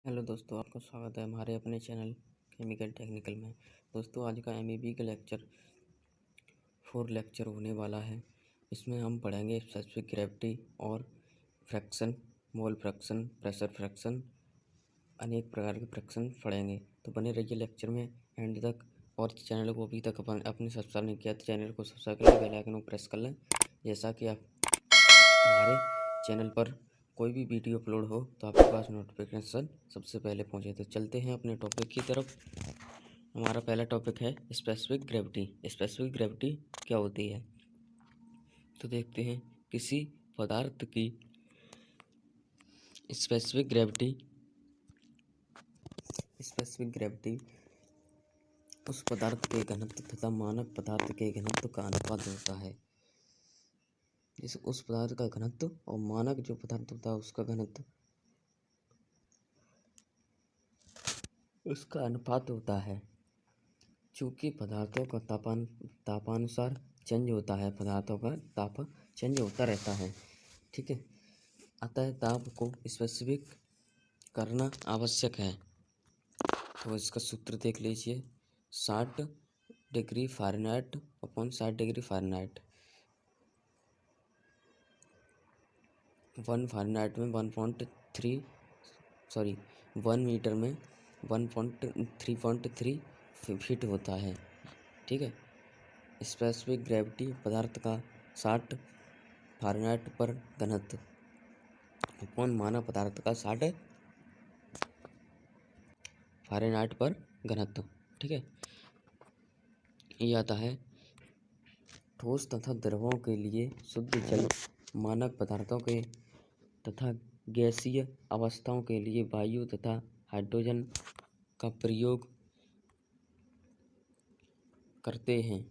Hello दोस्तों, आपका स्वागत है हमारे अपने चैनल केमिकल टेक्निकल में। दोस्तों, आज का एमईबी का लेक्चर 4 लेक्चर होने वाला है। इसमें हम पढ़ेंगे स्पेसिफिक ग्रेविटी और fraction, mole fraction, pressure fraction, अनेक प्रकार के फ्रैक्शन पढ़ेंगे। तो बने रहिए लेक्चर में एंड तक। और चैनल को अभी तक अपने सब्सक्राइब नहीं किया तो चैनल को सब्सक्राइब कर लें, बेल आइकन को प्रेस कर लें, जैसा कि आप हमारे चैनल पर कोई भी वीडियो अपलोड हो तो आपके पास नोटिफिकेशन सबसे पहले पहुंचे। तो चलते हैं अपने टॉपिक की तरफ। हमारा पहला टॉपिक है स्पेसिफिक ग्रेविटी। स्पेसिफिक ग्रेविटी क्या होती है तो देखते हैं। किसी पदार्थ की स्पेसिफिक ग्रेविटी उस पदार्थ के घनत्व तथा मानक पदार्थ के घनत्व का अनुपात होता है। जिस उस पदार्थ का घनत्व और मानक जो पदार्थ होता है उसका घनत्व, उसका अनुपात होता है। चूँकि पदार्थों का तापानुसार चेंज होता है, पदार्थों का ताप चेंज होता रहता है, ठीक है। अतः ताप को स्पेसिफिक करना आवश्यक है। तो इसका सूत्र देख लीजिए, 60 degree Fahrenheit upon 60 degree Fahrenheit. 1 Fahrenheit में 1 मीटर में 1.3 फीट होता है, ठीक है। स्पेसिफिक ग्रेविटी पदार्थ का 60 फ़ारेनहाइट पर घनत्व अपॉन मानक पदार्थ का 60 फ़ारेनहाइट पर घनत्व, ठीक है। ये आता है ठोस तथा द्रवों के लिए शुद्ध जल, मानक पदार्थों के तथा गैसीय अवस्थाओं के लिए वायु तथा हाइड्रोजन का प्रयोग करते हैं।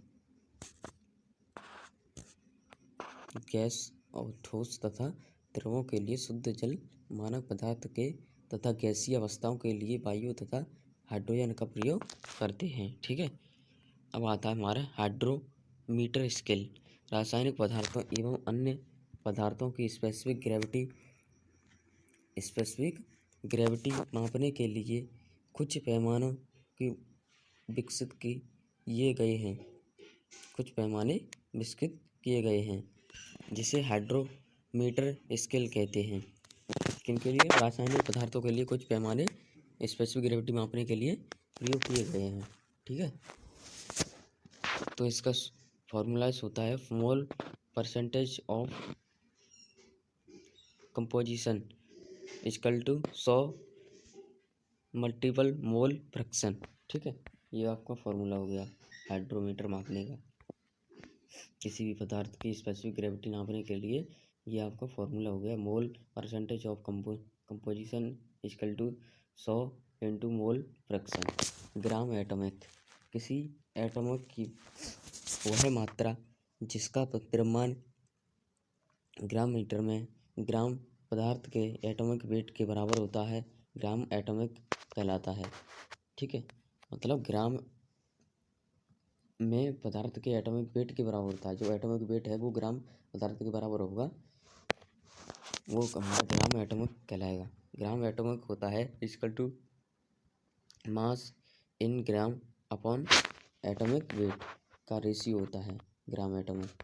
गैस और ठोस तथा द्रवों के लिए शुद्ध जल, मानक पदार्थ के तथा गैसीय अवस्थाओं के लिए वायु तथा हाइड्रोजन का प्रयोग करते हैं, ठीक है। अब आता है हमारा हाइड्रोमीटर स्केल। रासायनिक पदार्थों एवं अन्य पदार्थों की स्पेसिफिक ग्रेविटी मापने के लिए कुछ पैमानों की विकसित किए गए हैं, जिसे हाइड्रोमीटर स्केल कहते हैं। किनके लिए? रासायनिक पदार्थों के लिए कुछ पैमाने स्पेसिफिक ग्रेविटी मापने के लिए प्रयोग किए गए हैं, ठीक है। तो इसका फॉर्मूलाइज होता है mole percentage of composition equal to 100 multiple mole fraction, ठीक है। ये आपका फॉर्मूला हो गया हाइड्रोमीटर मापने का। किसी भी पदार्थ की स्पेसिफिक ग्रेविटी नापने के लिए ये आपका फॉर्मूला हो गया mole percentage of composition equal to 100 into mole fraction. Gram atomic, किसी एटॉमिक की वह मात्रा जिसका द्रव्यमान ग्राम मीटर में ग्राम पदार्थ के एटॉमिक वेट के बराबर होता है, ग्राम एटॉमिक कहलाता है, ठीक है। मतलब ग्राम में पदार्थ के एटॉमिक वेट के बराबर होता है। जो एटॉमिक वेट है वो ग्राम पदार्थ के बराबर होगा, वो हमारा ग्राम एटॉमिक कहलाएगा। ग्राम एटॉमिक होता है equal to mass in gram upon atomic weight का रेशियो होता है ग्राम एटॉमिक।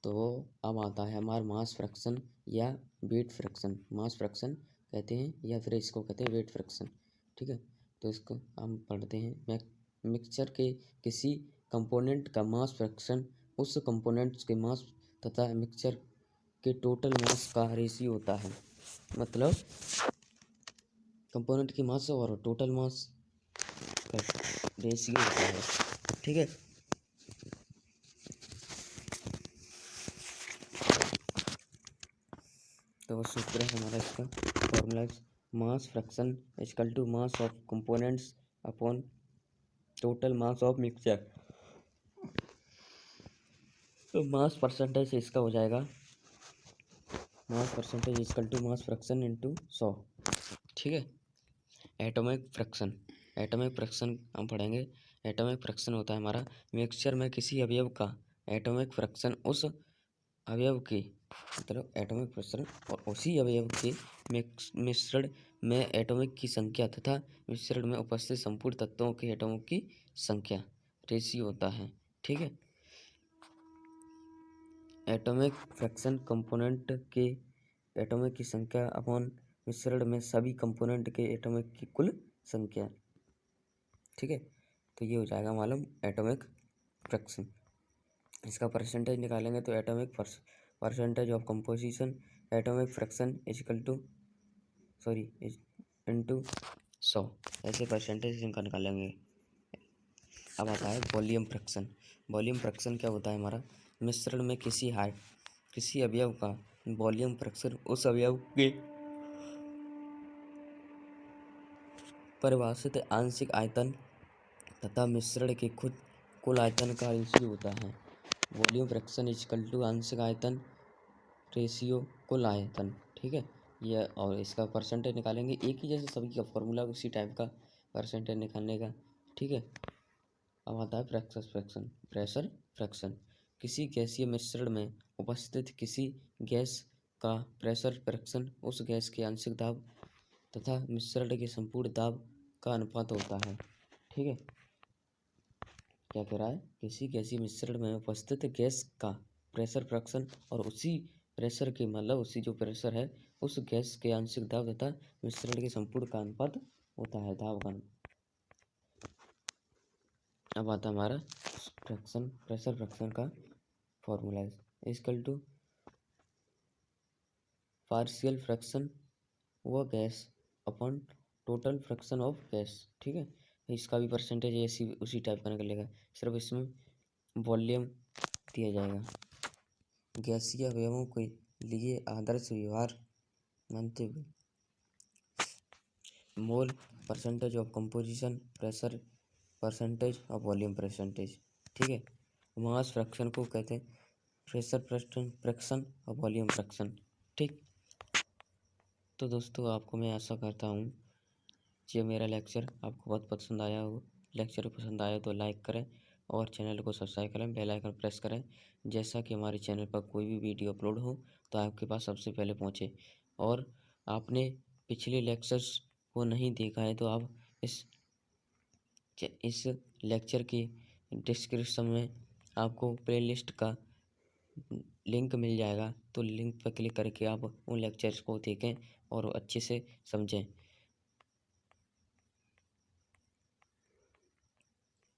तो अब आता है हमारा मास फ्रैक्शन या वेट फ्रैक्शन। मास फ्रैक्शन कहते हैं या फिर इसको कहते हैं वेट फ्रैक्शन, ठीक है। तो इसको हम पढ़ते हैं। मिक्सचर के किसी कंपोनेंट का मास फ्रैक्शन उस कंपोनेंट्स के मास तथा मिक्सचर के टोटल मास का रेशियो होता है। मतलब कंपोनेंट की मास और टोटल मास का रेशियो होता है, ठीक है। तो सूत्र है हमारा इसका formula, mass fraction equal to mass of components upon total mass of mixture. तो मास परसेंटेज इसका हो जाएगा mass percentage equal to mass fraction into 100, ठीक है। एटॉमिक फ्रैक्शन हम पढ़ेंगे। एटॉमिक फ्रैक्शन होता है हमारा मिक्सचर में किसी अवयव का एटॉमिक फ्रैक्शन उस अवयव के मतलब एटॉमिक प्रसरण और उसी अवयव के मिश्रण में एटॉमिक की संख्या तथा मिश्रण में उपस्थित संपूर्ण तत्वों के एटॉमों की संख्या रेशियो होता है। ठीक है। एटॉमिक फ्रैक्शन कंपोनेंट के एटॉमिक की संख्या अपॉन मिश्रण में सभी कंपोनेंट के एटॉमिक की कुल संख्या। ठीक है। तो ये हो जाएगा मालूम एटॉमिक फ्रैक्शन। इसका परसेंटेज निकालेंगे तो atomic percentage of composition atomic fraction equal to into 100 ऐसे परसेंटेज इनका निकालेंगे। अब आता है वॉल्यूम फ्रैक्शन। वॉल्यूम फ्रैक्शन क्या होता है हमारा, मिश्रण में किसी अवयव का वॉल्यूम फ्रैक्शन उस अवयव के परिभाषित आंशिक आयतन तथा मिश्रण के कुल आयतन का रेशियो होता है। वॉल्यूम फ्रैक्शन इक्वल टू आंशिक आयतन रेशियो कुल आयतन। ठीक है। यह और इसका परसेंटेज निकालेंगे, एक ही जैसे सभी का फॉर्मूला उसी टाइप का परसेंटेज निकालने का। ठीक है। अब आता है प्रेशर फ्रैक्शन। किसी गैसीय मिश्रण में उपस्थित किसी गैस का प्रेशर फ्रैक्शन उस गैस के आंशिक दाब तथा मिश्रण के संपूर्ण दाब का अनुपात होता है। ठीक है। क्या कह रहा है, किसी गैसीय मिश्रण में उपस्थित गैस का प्रेशर फ्रैक्शन और उसी प्रेशर के मतलब उसी जो प्रेशर है उस गैस के आंशिक दाब तथा मिश्रण के संपूर्ण का अनुपात होता है, दाब का। अब आता हमारा प्रेशर फ्रैक्शन का formula equal to partial fraction व gas upon total fraction of gas. ठीक है। इसका भी परसेंटेज ऐसी उसी टाइप का निकलेगा, सिर्फ इसमें वॉल्यूम दिया जाएगा। गैसीय अवयवों के लिए आदर्श व्यवहार मानते हुए mole percentage of composition pressure percentage और वॉल्यूम परसेंटेज। ठीक है। मास फ्रैक्शन को कहते हैं प्रेशर फ्रैक्शन और वॉल्यूम फ्रैक्शन। ठीक। तो दोस्तों आपको मैं आशा करता हूँ ये मेरा लेक्चर आपको बहुत पसंद आया हो। लेक्चर पसंद आया तो लाइक करें और चैनल को सब्सक्राइब करें, बेल आइकन प्रेस करें, जैसा कि हमारे चैनल पर कोई भी वीडियो अपलोड हो तो आपके पास सबसे पहले पहुँचे। और आपने पिछले लेक्चर्स को नहीं देखा है तो आप इस लेक्चर के डिस्क्रिप्शन में आपको प्लेलिस्ट का लिंक मिल जाएगा, तो लिंक पर क्लिक करके आप उन लेक्चर्स को देखें और अच्छे से समझें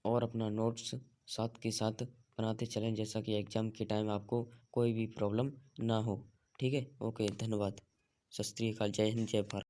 और अपना नोट्स साथ के साथ बनाते चलें, जैसा कि एग्ज़ाम के टाइम आपको कोई भी प्रॉब्लम ना हो। ठीक है। ओके, धन्यवाद। सत श्री अकाल, जय हिंद, जय भारत।